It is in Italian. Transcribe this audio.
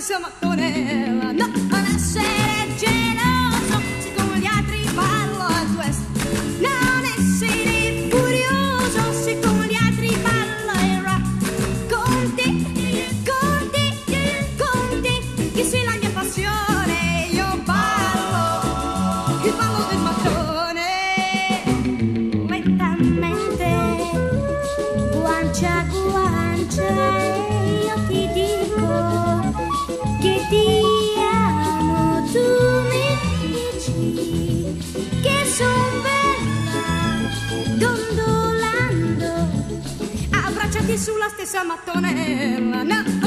stessa mattonella. No, non essere geloso se con gli altri ballo a twist. Non essere furioso se con gli altri ballo il rock. Con te, con te, con te, che sei la mia passione. Io ballo, il ballo del mattone. Lentamente, guancia a guancia, e io ti dico che ti amo. Tu mi dici che son bella, dondolando, abbracciati sulla stessa mattonella. No.